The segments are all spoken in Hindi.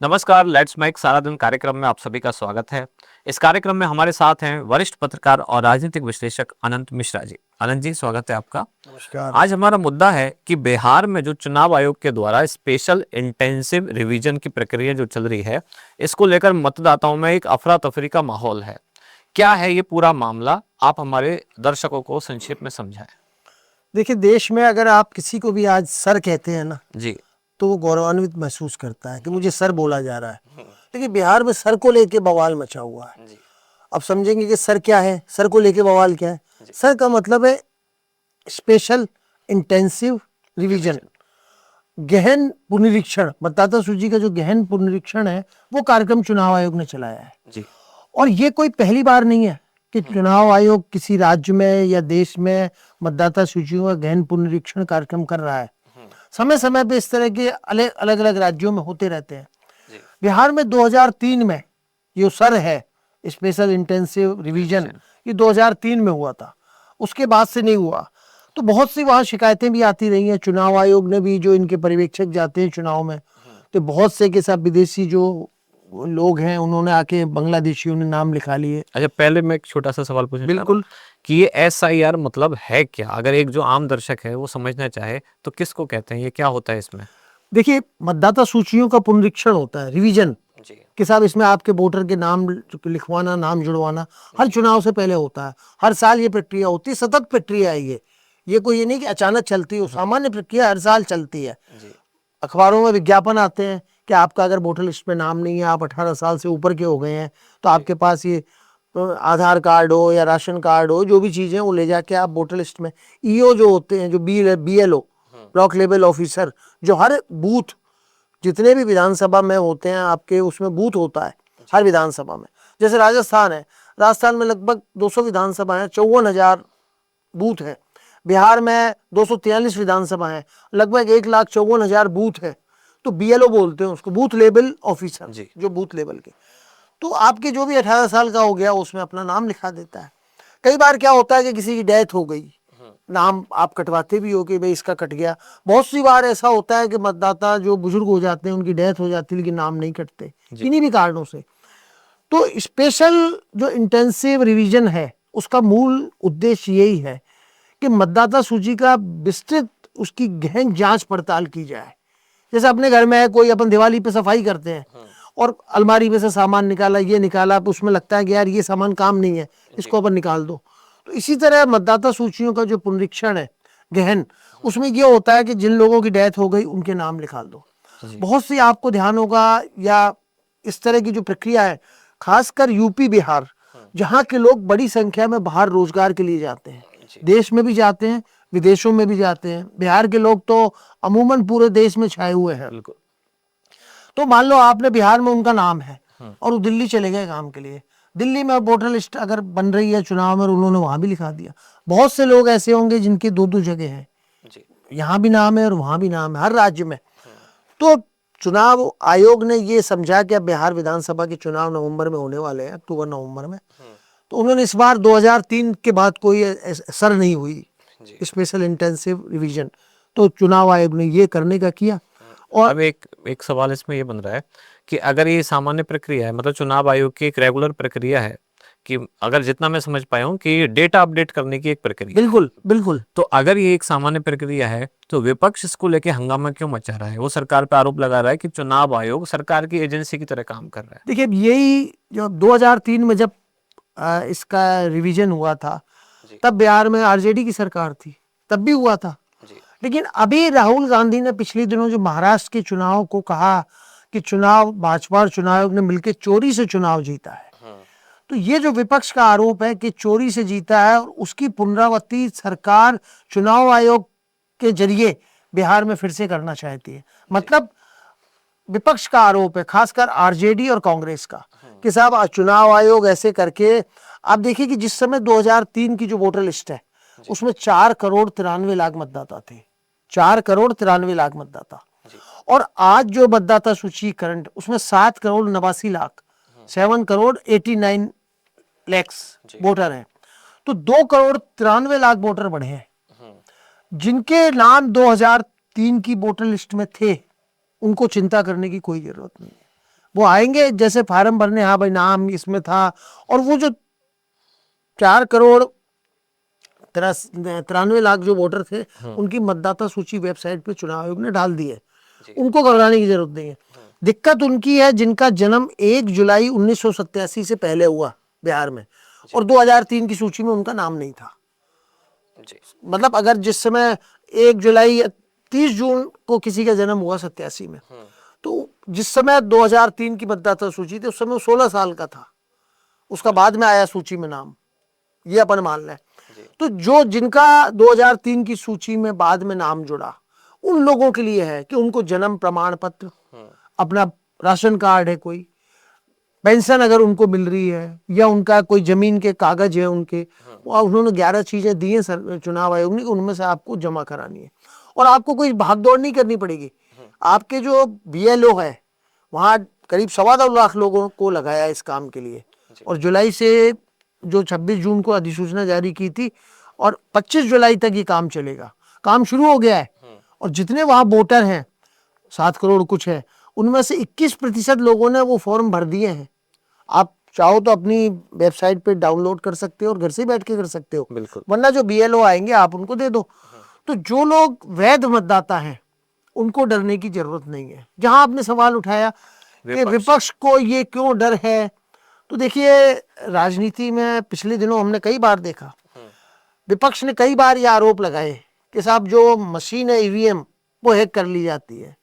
नमस्कार, लेट्स मेक सारा दिन कार्यक्रम में आप सभी का स्वागत है। इस कार्यक्रम में हमारे साथ हैं वरिष्ठ पत्रकार और राजनीतिक विश्लेषक अनंत मिश्रा जी। अनंत जी, स्वागत है आपका। नमस्कार। आज हमारा मुद्दा है कि बिहार में जो चुनाव आयोग के द्वारा स्पेशल इंटेंसिव रिवीजन की प्रक्रिया जो चल रही है, इसको लेकर मतदाताओं में एक अफरा तफरी का माहौल है। क्या है ये पूरा मामला? आप हमारे दर्शकों को संक्षेप में समझाएं। देखिए, देश में अगर आप किसी को भी आज सर कहते हैं ना, जी। तो वो गौरवान्वित महसूस करता है कि मुझे सर बोला जा रहा है। लेकिन बिहार में सर को लेके बवाल मचा हुआ है। अब समझेंगे कि सर क्या है, सर को लेके बवाल क्या है। सर का मतलब है स्पेशल इंटेंसिव रिवीजन, गहन पुनरीक्षण। मतदाता सूची का जो गहन पुनरीक्षण है, वो कार्यक्रम चुनाव आयोग ने चलाया है। जी। और ये कोई पहली बार नहीं है कि चुनाव आयोग किसी राज्य में या देश में मतदाता सूचियों का गहन पुनरीक्षण कार्यक्रम कर रहा है। समय समय पे इस तरह के अलग अलग राज्यों में होते रहते हैं। बिहार में 2003 में ये सर है स्पेशल इंटेंसिव रिवीजन, ये 2003 में हुआ था। उसके बाद से नहीं हुआ। तो बहुत सी वहाँ शिकायतें भी आती रही हैं। चुनाव आयोग ने भी, जो इनके पर्यवेक्षक जाते हैं चुनाव में, तो बहुत से के साथ विदेशी जो लोग हैं, उन्होंने आके बांग्लादेशियों ने नाम लिखा लिए। अच्छा, पहले मैं एक छोटा सा सवाल पूछना चाह रहा हूँ बिल्कुल। कि ये SIR मतलब है क्या? अगर एक जो आम दर्शक है वो समझना चाहे तो किसको कहते हैं, ये क्या होता है इसमें? देखिए, मतदाता सूचियों का पुनरीक्षण होता है, रिवीजन जी। कि साहब इसमें आपके वोटर के नाम लिखवाना, नाम जुड़वाना हर चुनाव से पहले होता है। हर साल ये प्रक्रिया होती है, सतत प्रक्रिया है ये कोई ये नहीं कि अचानक चलती हो, सामान्य प्रक्रिया हर साल चलती है। अखबारों में विज्ञापन आते हैं कि आपका अगर वोटर लिस्ट में नाम नहीं है, आप 18 साल से ऊपर के हो गए हैं, तो आपके पास ये आधार कार्ड हो या राशन कार्ड हो, जो भी चीजें वो ले जाके आप वोटर लिस्ट में। ईओ जो होते हैं, जो BLO, ब्लॉक लेवल ऑफिसर, जो हर बूथ, जितने भी विधानसभा में होते हैं आपके, उसमें बूथ होता है हर विधानसभा में। जैसे राजस्थान है, राजस्थान में लगभग 200 विधानसभा है, 54,000 बूथ है। बिहार में 243 विधानसभा है, लगभग 1,54,000 बूथ है। तो BLO बोलते हैं उसको, बूथ लेवल ऑफिसर, जो बूथ लेवल के। तो आपके जो भी 18 साल का हो गया, उसमें अपना नाम लिखा देता है। कई बार क्या होता है कि किसी की डेथ हो गई, नाम आप कटवाते भी हो कि भाई इसका कट गया। बहुत सी बार ऐसा होता है कि मतदाता जो बुजुर्ग हो जाते हैं, उनकी डेथ हो जाती है, लेकिन नाम नहीं कटते किन्हीं भी कारणों से। तो स्पेशल जो इंटेंसिव रिवीजन है, उसका मूल उद्देश्य यही है कि मतदाता सूची का विस्तृत, उसकी गहन जांच पड़ताल की जाए। जैसे अपने घर में है कोई, अपन दिवाली पे सफाई करते हैं और अलमारी में से सामान निकाला, ये निकाला, उसमें लगता है कि यार ये सामान काम नहीं है, इसको अपन निकाल दो। तो इसी तरह मतदाता सूचियों का जो पुनरीक्षण है गहन, उसमें ये होता है कि जिन लोगों की डेथ हो गई, उनके नाम निकाल दो। बहुत सी आपको ध्यान होगा, या इस तरह की जो प्रक्रिया है, खासकर यूपी बिहार, जहाँ के लोग बड़ी संख्या में बाहर रोजगार के लिए जाते हैं, देश में भी जाते हैं, विदेशों में भी जाते हैं। बिहार के लोग तो अमूमन पूरे देश में छाए हुए हैं। तो मान लो आपने बिहार में उनका नाम है और वो दिल्ली चले गए काम के लिए। दिल्ली में वोटर लिस्ट अगर बन रही है चुनाव में, उन्होंने वहां भी लिखा दिया। बहुत से लोग ऐसे होंगे जिनकी दो दो जगह है, यहाँ भी नाम है और वहां भी नाम है, हर राज्य में। तो चुनाव आयोग ने ये समझा कि अब बिहार विधानसभा के चुनाव नवंबर में होने वाले हैं, अक्टूबर नवंबर में। तो उन्होंने इस बार 2003 के बाद कोई असर नहीं हुई स्पेशल इंटेंसिव रिवीजन, तो चुनाव आयोग ने ये करने का किया। और अब एक सवाल इसमें ये बन रहा है कि अगर ये सामान्य प्रक्रिया है, मतलब चुनाव आयोग की एक रेगुलर प्रक्रिया है कि अगर जितना मैं समझ पाया हूँ कि डेटा अपडेट करने की एक प्रक्रिया। बिल्कुल बिल्कुल। तो अगर ये एक सामान्य प्रक्रिया है, तो विपक्ष इसको लेके हंगामा क्यों मचा रहा है? वो सरकार पे आरोप लगा रहा है कि चुनाव आयोग सरकार की एजेंसी की तरह काम कर रहा है। देखिए, यही जो 2003 में जब इसका रिवीजन हुआ था, तब बिहार में RJD की सरकार थी, तब भी हुआ था। लेकिन अभी राहुल गांधी ने पिछले दिनों जो महाराष्ट्र के चुनाव को कहा कि चुनाव भाजपा और चुनाव आयोग ने मिलकर चोरी से चुनाव जीता है, तो ये जो विपक्ष का आरोप है कि चोरी से जीता है, और उसकी पुनरावृत्ति सरकार चुनाव आयोग के जरिए बिहार में फिर से करना चाहती है। मतलब विपक्ष का आरोप है, खासकर RJD और कांग्रेस का, कि साहब चुनाव आयोग ऐसे करके। आप देखिए कि जिस समय 2003 की जो वोटर लिस्ट है, उसमें 4,93,00,000 मतदाता थे, 4,93,00,000 मतदाता। और आज जो मतदाता सूची करंट, उसमें 7,89,00,000, 7,89,00,000 वोटर हैं। तो 2,93,00,000 वोटर बढ़े हैं। जिनके नाम 2003 की वोटर लिस्ट में थे, उनको चिंता करने की कोई जरूरत नहीं है। वो आएंगे जैसे फार्म भरने, हाँ भाई नाम इसमें था, और वो जो 4,93,00,000 जो वोटर थे उनकी मतदाता सूची वेबसाइट पे चुनाव आयोग ने डाल दी है, उनको घबराने की जरूरत नहीं है। दिक्कत उनकी है जिनका जन्म 1 जुलाई 1987 से पहले हुआ बिहार में, और 2003 की सूची में उनका नाम नहीं था। मतलब अगर जिस समय 1 जुलाई 30 जून को किसी का जन्म हुआ 87 में, तो जिस समय 2003 की मतदाता सूची थी उस समय वो 16 साल का था, उसका बाद में आया सूची में नाम, ये अपन मान लें। तो जो जिनका 2003 की सूची में बाद में नाम जुड़ा, उन लोगों के लिए है कि उनको जन्म प्रमाण पत्र, अपना राशन कार्ड है, कोई पेंशन अगर उनको मिल रही है, या उनका कोई जमीन के कागज है उनके, और उन्होंने 11 चीजें दी हैं चुनाव आयोग ने, उनमें से आपको जमा करानी है, और आपको कोई भागदौड़ नहीं करनी पड़ेगी। आपके जो BLO है वहां करीब 2.25 लाख लोगों को लगाया इस काम के लिए, और जुलाई से जो 26 जून को अधिसूचना जारी की थी, और 25 जुलाई तक ये काम चलेगा। काम शुरू हो गया है, और जितने वहां वोटर हैं 7 करोड़ कुछ है, उनमें से 21% लोगों ने वो फॉर्म भर दिए हैं। आप चाहो तो अपनी वेबसाइट पे डाउनलोड कर सकते हो और घर से बैठ के कर सकते हो, बिल्कुल। वरना जो BLO आएंगे आप उनको दे दो। तो जो लोग वैध मतदाता हैं उनको डरने की जरूरत नहीं है। जहां आपने सवाल उठाया कि विपक्ष को ये क्यों डर है, तो देखिए राजनीति में पिछले दिनों हमने कई बार देखा, विपक्ष ने कई बार ये आरोप लगाए कि साहब जो मशीन है EVM वो हैक कर ली जाती है।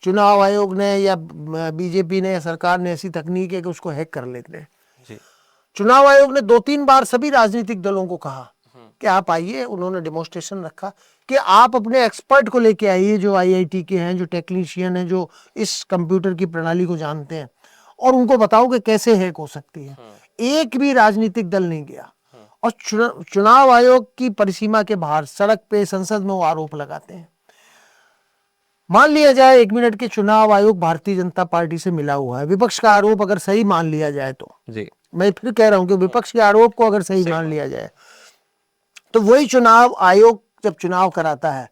चुनाव आयोग ने या BJP ने या सरकार ने ऐसी तकनीक है कि उसको हैक कर लेते हैं। चुनाव आयोग ने 2-3 बार सभी राजनीतिक दलों को कहा कि आप आइए, उन्होंने डेमोन्स्ट्रेशन रखा कि आप अपने एक्सपर्ट को लेके आइए जो IIT के हैं, जो टेक्नीशियन हैं, जो इस कंप्यूटर की प्रणाली को जानते हैं, और उनको बताओ कि कैसे हैक हो सकती है। एक भी राजनीतिक दल नहीं गया, और चुनाव आयोग की परिसीमा के बाहर सड़क पे, संसद में वो आरोप लगाते हैं। मान लिया जाए 1 मिनट के चुनाव आयोग भारतीय जनता पार्टी से मिला हुआ है, विपक्ष का आरोप अगर सही मान लिया जाए तो जी, मैं फिर कह रहा हूं कि विपक्ष के आरोप को अगर सही मान लिया जाए, तो वही चुनाव आयोग जब चुनाव कराता है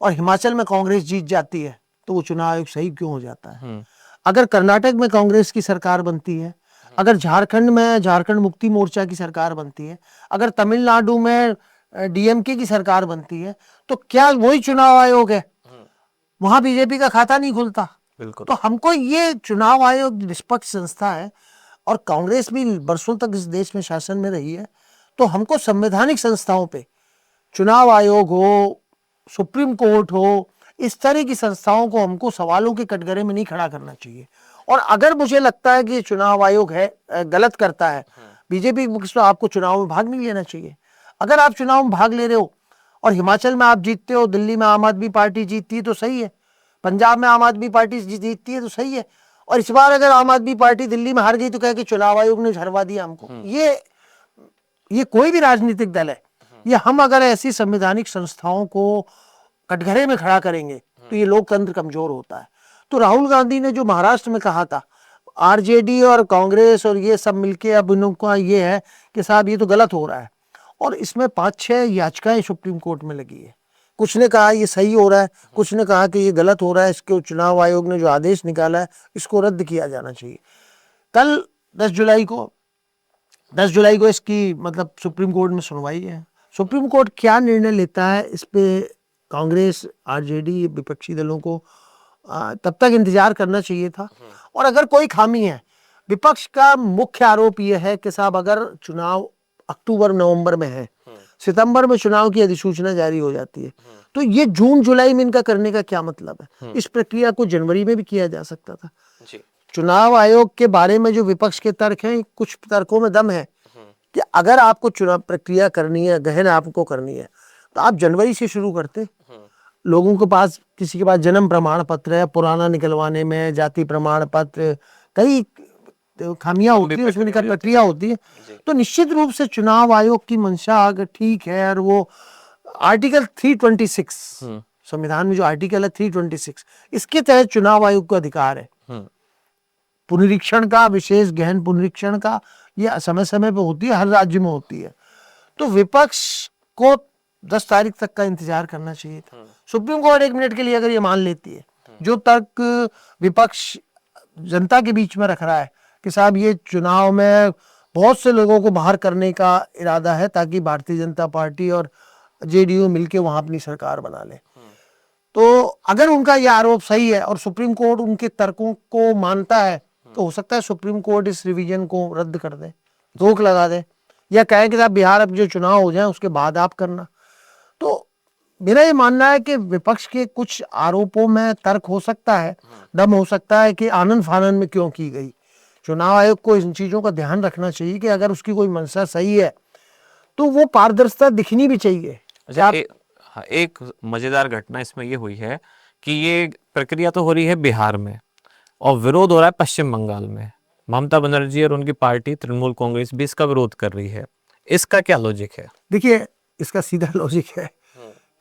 और हिमाचल में कांग्रेस जीत जाती है, तो वो चुनाव आयोग सही क्यों हो जाता है? अगर कर्नाटक में कांग्रेस की सरकार बनती है, अगर झारखंड में झारखंड मुक्ति मोर्चा की सरकार बनती है, अगर तमिलनाडु में DMK की सरकार बनती है, तो क्या वही चुनाव आयोग है? वहां BJP का खाता नहीं खुलता। बिल्कुल। तो हमको ये चुनाव आयोग निष्पक्ष संस्था है, और कांग्रेस भी बरसों तक इस देश में शासन में रही है, तो हमको संवैधानिक संस्थाओं पे, चुनाव आयोग हो, सुप्रीम कोर्ट हो, इस तरह की संस्थाओं को हमको सवालों के कटघरे में नहीं खड़ा करना चाहिए। और अगर मुझे लगता है कि चुनाव आयोग है गलत करता है, BJP तो आपको चुनाव में भाग नहीं लेना चाहिए। अगर आप चुनाव में भाग ले रहे हो और हिमाचल में आप जीतते हो, दिल्ली में आम आदमी पार्टी जीतती है तो सही है, पंजाब में आम आदमी पार्टी जीतती है तो सही है, और इस बार अगर आम आदमी पार्टी दिल्ली में हार गई तो कह के चुनाव आयोग ने हरवा दिया हमको। ये कोई भी राजनीतिक दल है, ये हम अगर ऐसी संवैधानिक संस्थाओं को कटघरे में खड़ा करेंगे तो ये लोकतंत्र कमजोर होता है। तो राहुल गांधी ने जो महाराष्ट्र में कहा था, RJD और कांग्रेस और ये सब मिलके अब इनका ये है कि साहब ये तो गलत हो रहा है, और इसमें 5-6 याचिकाएं सुप्रीम कोर्ट में लगी है। कुछ ने कहा ये सही हो रहा है, कुछ ने कहा कि ये गलत हो रहा है, इसके चुनाव आयोग ने जो आदेश निकाला है इसको रद्द किया जाना चाहिए। कल 10 जुलाई को इसकी मतलब सुप्रीम कोर्ट में सुनवाई है। सुप्रीम कोर्ट क्या निर्णय लेता है इस पे कांग्रेस, RJD, विपक्षी दलों को तब तक इंतजार करना चाहिए था। और अगर कोई खामी है, विपक्ष का मुख्य आरोप यह है कि साहब अगर चुनाव अक्टूबर-नवंबर में है, सितंबर में चुनाव की अधिसूचना जारी हो जाती है, तो ये जून-जुलाई में इनका करने का क्या मतलब है? इस प्रक्रिया को जनवरी में भी किया जा सकता था। चुनाव आयोग के बारे में जो विपक्ष के तर्क हैं, कुछ तर्कों में दम है कि अगर आपको चुनाव प्रक्रिया करनी है, गहन आपको करनी है, तो आप जनवरी से शुरू करते। लोगों के पास, किसी के पास जन्म प्रमाण पत्र है, पुराना निकलवाने में जाति प्रमाण पत्र, कई खामियां होती है, उसमें प्रक्रिया होती है। तो निश्चित रूप से चुनाव आयोग की मंशा अगर ठीक है, और वो आर्टिकल 326 संविधान में जो आर्टिकल है 326, इसके तहत चुनाव आयोग को अधिकार है पुनरीक्षण का, विशेष गहन पुनरीक्षण का, ये समय समय पे होती है, हर राज्य में होती है। तो विपक्ष को 10 तारीख तक का इंतजार करना चाहिए था। सुप्रीम कोर्ट 1 मिनट के लिए अगर ये मान लेती है, जो तर्क विपक्ष जनता के बीच में रख रहा है कि साहब ये चुनाव में बहुत से लोगों को बाहर करने का इरादा है ताकि भारतीय जनता पार्टी और जेडीयू मिलके वहां अपनी सरकार बना ले। तो अगर उनका ये आरोप सही है और सुप्रीम कोर्ट उनके तर्कों को मानता है तो हो सकता है सुप्रीम कोर्ट इस रिवीजन को रद्द कर दे, रोक लगा दे, या कहे कि साहब बिहार अब जो चुनाव हो जाए उसके बाद आप करना। तो मेरा ये मानना है कि विपक्ष के कुछ आरोपों में तर्क हो सकता है, दम हो सकता है कि आनंद फानन में क्यों की गई। चुनाव आयोग को इन चीजों का ध्यान रखना चाहिए कि अगर उसकी कोई मंशा सही है तो वो पारदर्शिता दिखनी भी चाहिए। अच्छा, एक मजेदार घटना इसमें ये हुई है कि ये प्रक्रिया तो हो रही है बिहार में और विरोध हो रहा है पश्चिम बंगाल में। ममता बनर्जी और उनकी पार्टी तृणमूल कांग्रेस भी इसका विरोध कर रही है। इसका क्या लॉजिक है? देखिए, इसका सीधा लॉजिक है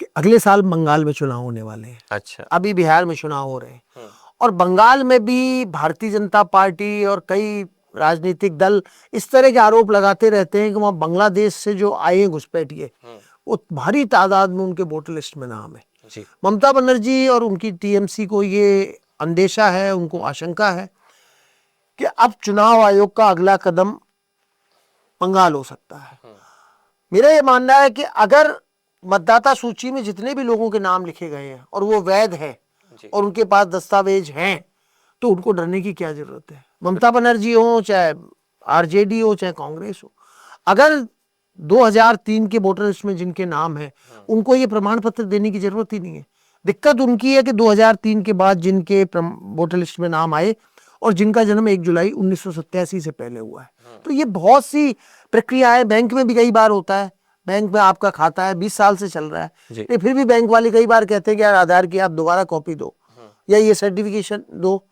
कि अगले साल बंगाल में चुनाव होने वाले हैं। अच्छा। अभी बिहार में चुनाव हो रहे हैं और बंगाल में भी भारतीय जनता पार्टी और कई राजनीतिक दल इस तरह के आरोप लगाते रहते हैं कि वहां बांग्लादेश से जो आए घुसपैठिए वो भारी तादाद में उनके वोटर लिस्ट में नाम है। जी। ममता बनर्जी और उनकी टीएमसी को ये अंदेशा है, उनको आशंका है कि अब चुनाव आयोग का अगला कदम बंगाल हो सकता है। मेरा ये मानना है कि अगर मतदाता सूची में जितने भी लोगों के नाम लिखे गए हैं और वो वैध है और उनके पास दस्तावेज हैं तो उनको डरने की क्या जरूरत है। ममता बनर्जी हो, चाहे आरजेडी हो, चाहे कांग्रेस हो, अगर 2003 के वोटर लिस्ट में जिनके नाम है उनको ये प्रमाण पत्र देने की जरूरत ही नहीं है। दिक्कत उनकी है कि 2003 के बाद जिनके वोटर लिस्ट में नाम आए और जिनका जन्म 1 जुलाई 1987 से पहले हुआ है। तो ये बहुत सी प्रक्रियाएं, बैंक में भी कई बार होता है, बैंक में आपका खाता है 20 साल से चल रहा है, लेकिन फिर भी बैंक वाले कई बार कहते हैं कि यार आधार की आप दोबारा कॉपी दो या ये सर्टिफिकेशन दो,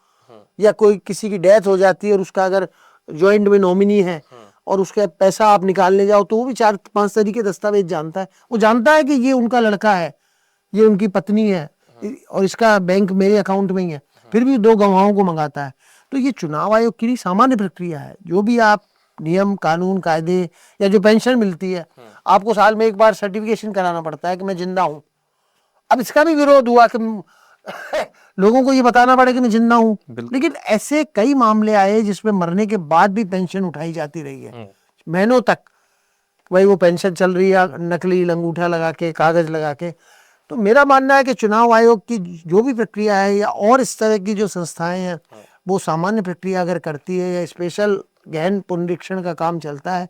या कोई किसी की डेथ हो जाती है और उसका अगर ज्वाइंट में नॉमिनी है और उसका पैसा आप निकालने जाओ तो वो भी 4-5 तरीके दस्तावेज जानता है। वो जानता है कि ये उनका लड़का है, ये उनकी पत्नी है और इसका बैंक मेरे अकाउंट में ही है, फिर भी 2 गवाहों को मंगाता है। तो ये चुनाव आयोग की सामान्य प्रक्रिया है। जो भी आप नियम कानून कायदे या जो पेंशन मिलती है आपको साल में एक बार सर्टिफिकेशन कराना पड़ता है कि मैं जिंदा हूं। अब इसका भी विरोध हुआ कि लोगों को ये बताना पड़े कि मैं जिंदा हूं, लेकिन ऐसे कई मामले आए जिसमें मरने के बाद भी पेंशन उठाई जाती रही है महीनों तक। भाई वो पेंशन चल रही है नकली अंगूठा लगा के, कागज लगा के। तो मेरा मानना है कि चुनाव आयोग की जो भी प्रक्रिया है या और इस तरह की जो संस्थाएं हैं वो सामान्य प्रक्रिया अगर करती है या स्पेशल गहन पुनरीक्षण का काम चलता है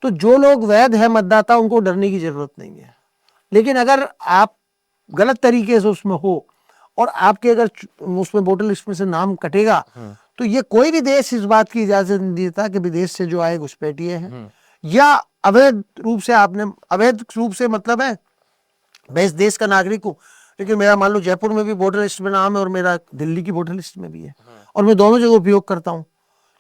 तो जो लोग वैध है मतदाता उनको डरने की जरूरत नहीं है। लेकिन अगर आप गलत तरीके से उसमें हो और आपके अगर उसमें वोटर लिस्ट में से नाम कटेगा तो ये कोई भी देश इस बात की इजाजत नहीं देता कि विदेश से जो आए घुसपैठिए हैं या अवैध रूप से, आपने अवैध रूप से मतलब है मैं इस देश का नागरिक हूँ लेकिन मेरा मान लो जयपुर में भी वोटर लिस्ट में नाम है और मेरा दिल्ली की वोटर लिस्ट में भी है और मैं दोनों जगह उपयोग करता हूँ।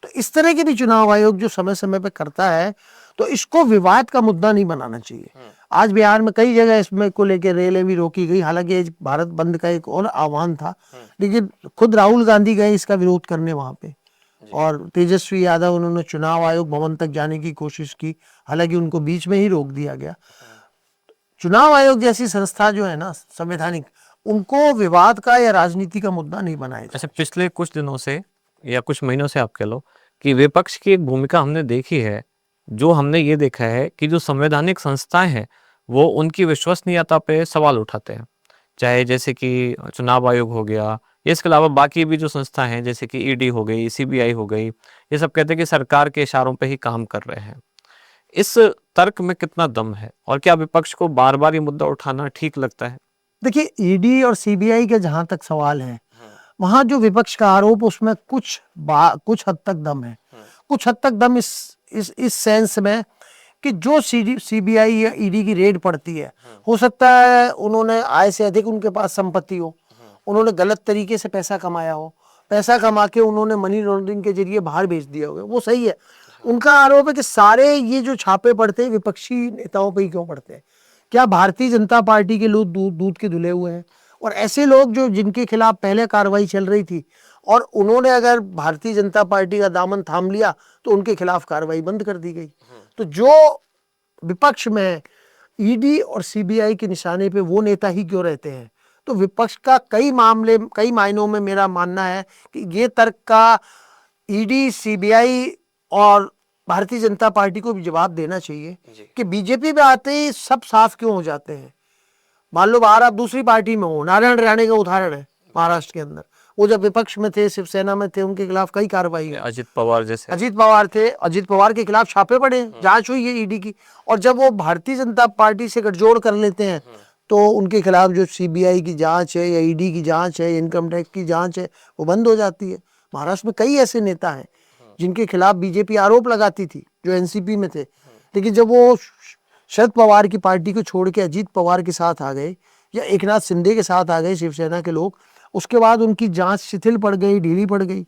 तो इस तरह के भी चुनाव आयोग जो समय समय पे करता है तो इसको विवाद का मुद्दा नहीं बनाना चाहिए। आज बिहार में कई जगह इसमें को लेकर रेलें भी रोकी गई, हालांकि भारत बंद का एक और आह्वान था, लेकिन खुद राहुल गांधी गए इसका विरोध करने वहां पे और तेजस्वी यादव उन्होंने चुनाव आयोग भवन तक जाने की कोशिश की, हालांकि उनको बीच में ही रोक दिया गया। चुनाव आयोग जैसी संस्था जो है ना संवैधानिक, उनको विवाद का या राजनीति का मुद्दा नहीं बनाया। अच्छा, पिछले कुछ दिनों से या कुछ महीनों से आप कह लो कि विपक्ष की एक भूमिका हमने देखी है, जो हमने ये देखा है कि जो संवैधानिक संस्थाएं हैं वो उनकी विश्वसनीयता पे सवाल उठाते हैं, चाहे जैसे कि चुनाव आयोग हो गया, इसके अलावा बाकी भी जो संस्था हैं जैसे कि ईडी हो गई, सीबीआई हो गई, ये सब कहते हैं कि सरकार के इशारों पे ही काम कर रहे हैं। इस तर्क में कितना दम है और क्या विपक्ष को बार बार ये मुद्दा उठाना ठीक लगता है? देखिए, ईडी और सीबीआई के जहां तक सवाल है वहां जो विपक्ष का आरोप उसमें कुछ हद तक दम है। कुछ हद तक दम इस सेंस में कि जो सीबीआई या ईडी की रेड पड़ती है, हो सकता है उन्होंने आय से अधिक उनके पास संपत्ति हो, उन्होंने गलत तरीके से पैसा कमाया हो, पैसा कमा के उन्होंने मनी लॉन्ड्रिंग के जरिए बाहर भेज दिया होगा, वो सही है। उनका आरोप है कि सारे ये जो छापे पड़ते हैं विपक्षी नेताओं पे ही क्यों पड़ते हैं? क्या भारतीय जनता पार्टी के लोग दूध के धुले हुए हैं? और ऐसे लोग जो जिनके खिलाफ पहले कार्रवाई चल रही थी और उन्होंने अगर भारतीय जनता पार्टी का दामन थाम लिया तो उनके खिलाफ कार्रवाई बंद कर दी गई। तो जो विपक्ष में ईडी और सीबीआई के निशाने पे वो नेता ही क्यों रहते हैं? तो विपक्ष का कई मायनों में मेरा मानना है कि ये तर्क का ईडी, सीबीआई और भारतीय जनता पार्टी को भी जवाब देना चाहिए कि बीजेपी में आते ही सब साफ क्यों हो जाते हैं। मान लो बाहर आप दूसरी पार्टी में हो, नारायण राणे का उदाहरण है महाराष्ट्र के अंदर, वो जब विपक्ष में थे, शिवसेना में थे, उनके खिलाफ कई कार्रवाई हुई। अजित पवार जैसे अजित पवार थे, अजित पवार के खिलाफ छापे पड़े, जांच हुई है ईडी की। और जब वो भारतीय जनता पार्टी से गठजोड़ कर लेते हैं तो उनके खिलाफ जो सीबीआई की जांच है या ईडी की जांच है, इनकम टैक्स की जांच है, वो बंद हो जाती है। महाराष्ट्र में कई ऐसे नेता हैं जिनके खिलाफ बीजेपी आरोप लगाती थी, जो एनसीपी में थे, लेकिन जब वो शरद पवार की पार्टी को छोड़ के अजीत पवार के साथ आ गए या एकनाथ शिंदे के साथ आ गए, शिवसेना के लोग, उसके बाद उनकी जांच शिथिल पड़ गई, ढीली पड़ गई।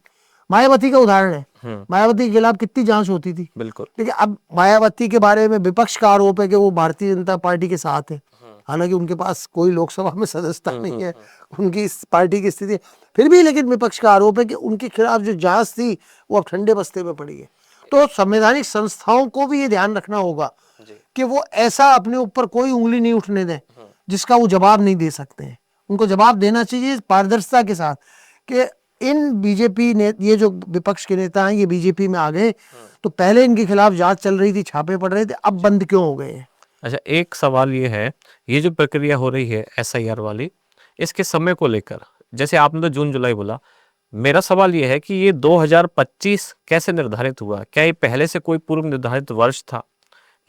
मायावती का उदाहरण है, मायावती के खिलाफ कितनी जांच होती थी, बिल्कुल। लेकिन अब मायावती के बारे में विपक्ष का आरोप है कि वो भारतीय जनता पार्टी के साथ है, हालांकि उनके पास कोई लोकसभा में सदस्यता नहीं है, उनकी इस पार्टी की स्थिति फिर भी, लेकिन विपक्ष का आरोप है कि उनके खिलाफ जो जांच थी वो अब ठंडे बस्ते में पड़ी है। तो संवैधानिक संस्थाओं को भी ये ध्यान रखना होगा कि वो ऐसा अपने ऊपर कोई उंगली नहीं उठने दें जिसका वो जवाब नहीं दे सकते हैं। उनको जवाब देना चाहिए पारदर्शिता के साथ कि इन बीजेपी ने, ये जो विपक्ष के नेता हैं, ये बीजेपी में आ गए तो पहले इनके खिलाफ जांच चल रही थी, छापे पड़ रहे थे, अब बंद क्यों हो गए हैं। अच्छा, एक सवाल ये है, ये जो प्रक्रिया हो रही है एसआईआर वाली, इसके समय को लेकर, जैसे आपने तो जून जुलाई बोला, मेरा सवाल ये है कि ये 2025 कैसे निर्धारित हुआ? क्या ये पहले से कोई पूर्व निर्धारित वर्ष था,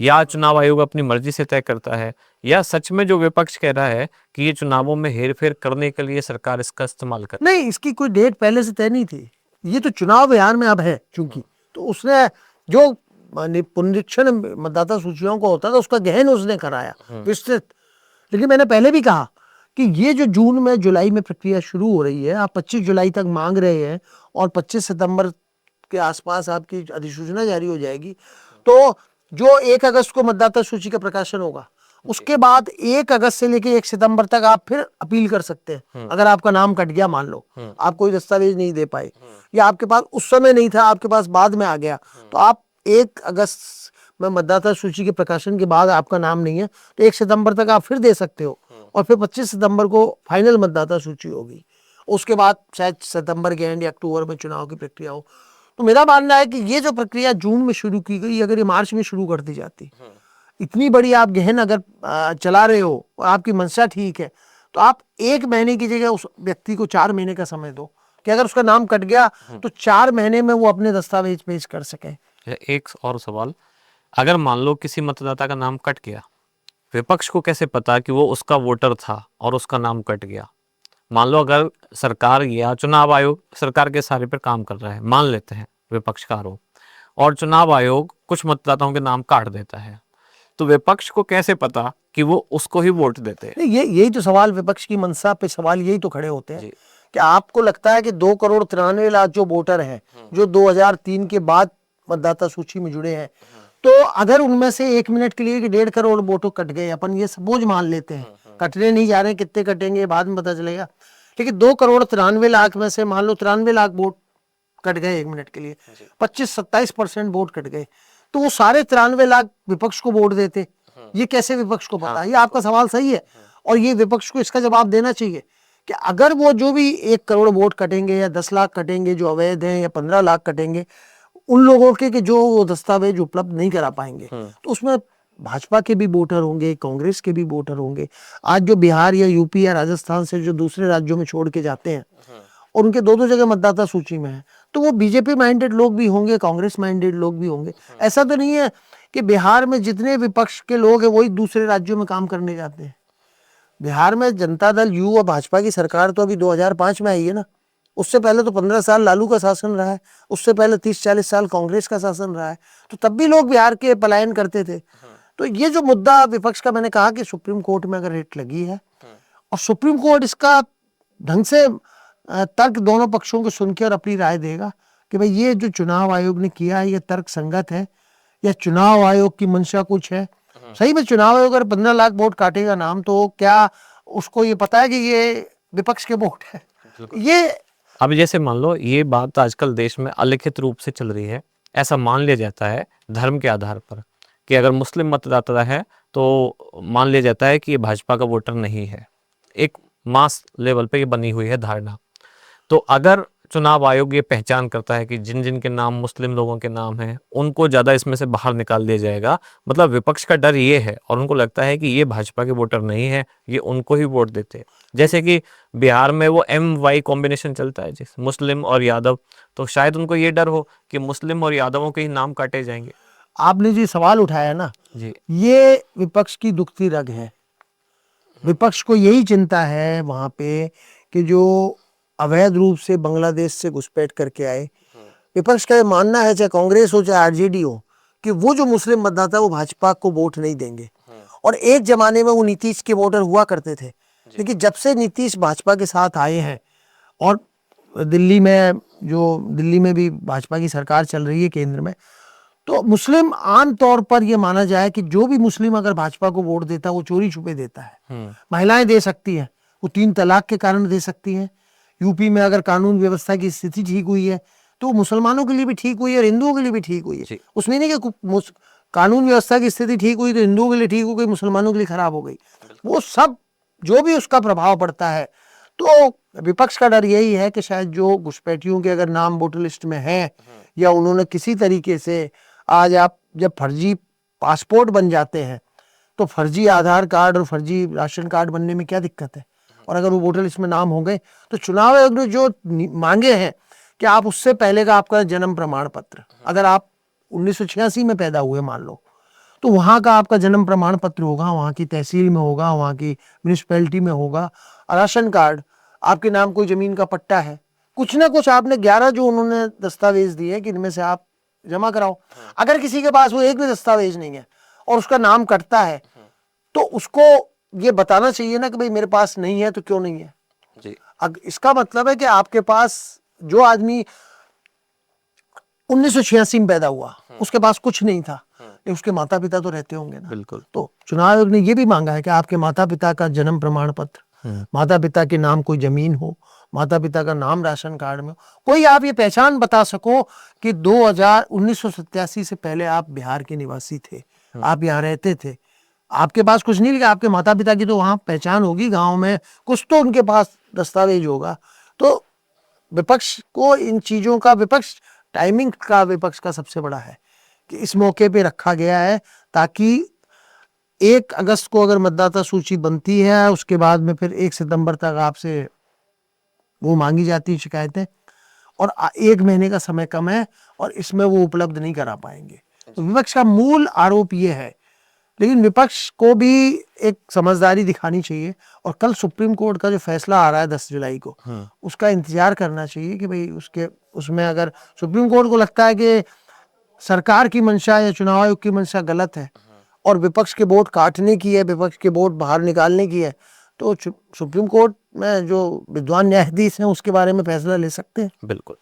या चुनाव आयोग अपनी मर्जी से तय करता है, या सच में जो विपक्ष कह रहा है कि ये चुनावों में हेरफेर करने के लिए सरकार इसका इस्तेमाल कर? नहीं, इसकी कोई डेट पहले से तय नहीं थी, ये तो चुनाव अभियान में अब है चूंकि, तो उसने जो पुनरीक्षण मतदाता सूचियों को होता था उसका गहन उसने कराया, विस्तृत। लेकिन मैंने पहले भी कहा कि ये जो जून में जुलाई में प्रक्रिया शुरू हो रही है, आप 25 जुलाई तक मांग रहे हैं और 25 सितंबर के आसपास आपकी अधिसूचना जारी हो जाएगी, तो जो 1 अगस्त को मतदाता सूची का प्रकाशन होगा, उसके बाद 1 अगस्त से लेके 1 सितंबर तक आप फिर अपील कर सकते हैं। अगर आपका नाम कट गया, मान लो आप कोई दस्तावेज नहीं दे पाए या आपके पास उस समय नहीं था, आपके पास बाद में आ गया, तो आप 1 अगस्त में मतदाता सूची के प्रकाशन के बाद आपका नाम नहीं है तो 1 सितंबर तक आप फिर दे सकते हो, और फिर 25 सितंबर को फाइनल मतदाता सूची होगी। उसके बाद शायद सितंबर के एंड या अक्टूबर में चुनाव की प्रक्रिया हो। तो मेरा मानना है कि ये जो प्रक्रिया जून में शुरू की गई, अगर ये मार्च में शुरू कर दी जाती, इतनी बड़ी आप गहन अगर चला रहे हो और आपकी मंशा ठीक है, तो आप 1 महीने की जगह उस व्यक्ति को 4 महीने का समय दो कि अगर उसका नाम कट गया तो 4 महीने में वो अपने दस्तावेज पेश कर सके। एक और सवाल, अगर मान लो किसी मतदाता का नाम कट गया, विपक्ष को कैसे पता कि वो उसका वोटर था और उसका नाम कट गया? मान लो अगर सरकार या चुनाव आयोग सरकार के सारे पर काम कर रहा है, मान लेते हैं विपक्ष का आरोप, और चुनाव आयोग कुछ मतदाताओं के नाम काट देता है, तो विपक्ष को कैसे पता कि वो उसको ही वोट देते हैं? यही तो सवाल, विपक्ष की मंशा पे सवाल यही तो खड़े होते हैं कि आपको लगता है कि 2,93,00,000 जो वोटर हैं, जो 2003 के बाद मतदाता सूची में जुड़े हैं, तो अगर उनमें से 1 मिनट के लिए 1.5 करोड़ वोट कट गए, अपन ये बोझ मान लेते हैं, कटने नहीं जा रहे हैं, कितने कटेंगे बाद में पता चलेगा, लेकिन 2,93,00,000 में से मान लो 93,00,000 वोट कट गए 1 मिनट के लिए, 25-27% वोट कट गए, तो वो सारे 93,00,000 विपक्ष को वोट देते। ये कैसे विपक्ष को पता? ये आपका सवाल सही है, और ये विपक्ष को इसका जवाब देना चाहिए कि अगर वो जो भी 1 करोड़ वोट कटेंगे या 10 लाख कटेंगे जो अवैध हैं, या 15 लाख कटेंगे उन लोगों के कि जो वो दस्तावेज उपलब्ध नहीं करा पाएंगे, तो उसमें भाजपा के भी वोटर होंगे, कांग्रेस के भी वोटर होंगे। आज जो बिहार या यूपी या राजस्थान से जो दूसरे राज्यों में छोड़ के जाते हैं और उनके 2-2 जगह मतदाता सूची में है, तो वो बीजेपी माइंडेड लोग भी होंगे, कांग्रेस माइंडेड लोग भी होंगे। ऐसा तो नहीं है कि बिहार में जितने विपक्ष के लोग हैं वही दूसरे राज्यों में काम करने जाते हैं। बिहार में जनता दल यू और भाजपा की सरकार तो अभी 2005 में आई है ना, उससे पहले तो 15 साल लालू का शासन रहा है, उससे पहले 30-40 साल कांग्रेस का शासन रहा है, तो तब भी लोग बिहार के पलायन करते थे। तो ये जो मुद्दा विपक्ष का, मैंने कहा कि सुप्रीम कोर्ट में अगर रेट लगी है और सुप्रीम कोर्ट इसका ढंग से तर्क दोनों पक्षों को सुन के और अपनी राय देगा कि भाई ये जो चुनाव आयोग ने किया है ये तर्क संगत है या चुनाव आयोग की मंशा कुछ है। सही में चुनाव आयोग अगर 15 लाख वोट काटेगा नाम, तो क्या उसको ये पता है कि ये विपक्ष के वोट है? ये अब जैसे मान लो ये बात आजकल देश में अलिखित रूप से चल रही है, ऐसा मान लिया जाता है धर्म के आधार पर कि अगर मुस्लिम मतदाता है तो मान लिया जाता है कि ये भाजपा का वोटर नहीं है। एक मास लेवल पे ये बनी हुई है धारणा। तो अगर चुनाव आयोग ये पहचान करता है कि जिन जिन के नाम मुस्लिम लोगों के नाम हैं उनको ज़्यादा इसमें से बाहर निकाल दिया जाएगा, मतलब विपक्ष का डर ये है और उनको लगता है कि ये भाजपा के वोटर नहीं है, ये उनको ही वोट देते हैं। जैसे कि बिहार में वो MY कॉम्बिनेशन चलता है जिस मुस्लिम और यादव, तो शायद उनको ये डर हो कि मुस्लिम और यादवों के ही नाम काटे जाएंगे। आपने जी सवाल उठाया ना, जी ये विपक्ष की दुखती रग है। विपक्ष को यही चिंता है वहां पे कि जो अवैध रूप से बांग्लादेश से घुसपैठ करके आए, विपक्ष का ये मानना है, चाहे कांग्रेस हो चाहे आरजेडी हो, कि वो जो मुस्लिम मतदाता वो भाजपा को वोट नहीं देंगे। और एक जमाने में वो नीतीश के वोटर हुआ करते थे, लेकिन जब से नीतीश भाजपा के साथ आए हैं और दिल्ली में भी भाजपा की सरकार चल रही है केंद्र में, तो मुस्लिम आम तौर पर यह माना जाए कि जो भी मुस्लिम अगर भाजपा को वोट देता है वो चोरी छुपे देता है। महिलाएं दे सकती हैं, वो 3 तलाक के कारण दे सकती हैं। यूपी में अगर कानून व्यवस्था की स्थिति ठीक हुई है तो मुसलमानों के लिए भी ठीक हुई है और हिंदुओं के लिए भी ठीक हुई है। उसमें नहीं कि कानून व्यवस्था की स्थिति ठीक हुई तो हिंदुओं के लिए ठीक हो गई, मुसलमानों के लिए खराब हो गई। वो सब जो भी उसका प्रभाव पड़ता है। तो विपक्ष का डर यही है कि शायद जो घुसपैठियों के अगर नाम वोटर लिस्ट में हैं या उन्होंने किसी तरीके से, आज आप जब फर्जी पासपोर्ट बन जाते हैं तो फर्जी आधार कार्ड और फर्जी राशन कार्ड बनने में क्या दिक्कत है, और अगर वो वोटर लिस्ट में नाम हो गए तो चुनाव आयोग ने जो मांगे हैं कि आप उससे पहले का आपका जन्म प्रमाण पत्र, अगर आप 1986 में पैदा हुए मान लो, तो वहाँ का आपका जन्म प्रमाण पत्र होगा, वहाँ की तहसील में होगा, वहाँ की म्यूनिसिपैलिटी में होगा। राशन कार्ड, आपके नाम कोई जमीन का पट्टा है, कुछ ना कुछ आपने 11 जो उन्होंने दस्तावेज दिए कि इनमें से आप जमा कराओ। अगर किसी के पास वो एक भी दस्तावेज नहीं है और उसका नाम कटता है तो उसको ये बताना चाहिए ना कि भाई मेरे पास नहीं है तो क्यों नहीं है जी। इसका मतलब है कि आपके पास जो आदमी 1986 में पैदा हुआ उसके पास कुछ नहीं था, लेकिन उसके माता पिता तो रहते होंगे ना। बिल्कुल। तो चुनाव आयोग ने ये भी मांगा है कि आपके माता पिता का जन्म प्रमाण पत्र, माता पिता के नाम कोई जमीन हो, माता पिता का नाम राशन कार्ड में हो, कोई आप ये पहचान बता सको कि 1987 से पहले आप बिहार के निवासी थे, आप यहाँ रहते थे, आपके पास कुछ नहीं, लेकिन आपके माता पिता की तो वहाँ पहचान होगी, गांव में कुछ तो उनके पास दस्तावेज होगा। तो विपक्ष को इन चीजों का, टाइमिंग का विपक्ष का सबसे बड़ा है कि इस मौके पे रखा गया है ताकि 1 अगस्त को अगर मतदाता सूची बनती है उसके बाद में फिर 1 सितंबर तक आपसे वो मांगी जाती है शिकायतें, और 1 महीने का समय कम है और इसमें वो उपलब्ध नहीं करा पाएंगे। तो विपक्ष का मूल आरोप ये है, लेकिन विपक्ष को भी एक समझदारी दिखानी चाहिए और कल सुप्रीम कोर्ट का जो फैसला आ रहा है 10 जुलाई को, उसका इंतजार करना चाहिए कि भाई उसमें अगर सुप्रीम कोर्ट को लगता है कि सरकार की मंशा या चुनाव आयोग की मंशा गलत है और विपक्ष के वोट काटने की है, विपक्ष के वोट बाहर निकालने की है, तो सुप्रीम कोर्ट में जो विद्वान न्यायाधीश हैं उसके बारे में फैसला ले सकते हैं। बिल्कुल।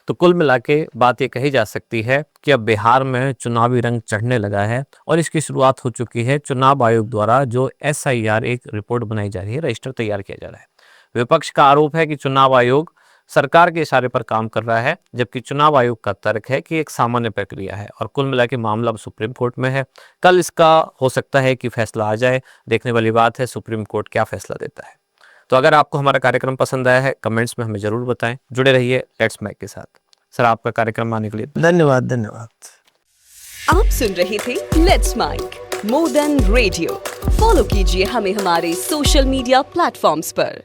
तो कुल मिला के बात ये कही जा सकती है कि अब बिहार में चुनावी रंग चढ़ने लगा है और इसकी शुरुआत हो चुकी है। चुनाव आयोग द्वारा जो SIR एक रिपोर्ट बनाई जा रही है, रजिस्टर तैयार किया जा रहा है। विपक्ष का आरोप है कि चुनाव आयोग सरकार के इशारे पर काम कर रहा है, जबकि चुनाव आयोग का तर्क है कि एक सामान्य प्रक्रिया है और कुल मिला के मामला अब सुप्रीम कोर्ट में है। कल इसका हो सकता है कि फैसला आ जाए। देखने वाली बात है सुप्रीम कोर्ट क्या फैसला देता है। तो अगर आपको हमारा कार्यक्रम पसंद आया है कमेंट्स में हमें जरूर बताएं। जुड़े रहिए लेट्स माइक के साथ। सर, आपका कार्यक्रम आने के लिए धन्यवाद। आप सुन रहे थे let's mike more than radio. Follow कीजिए हमें हमारे सोशल मीडिया प्लेटफॉर्म्स पर।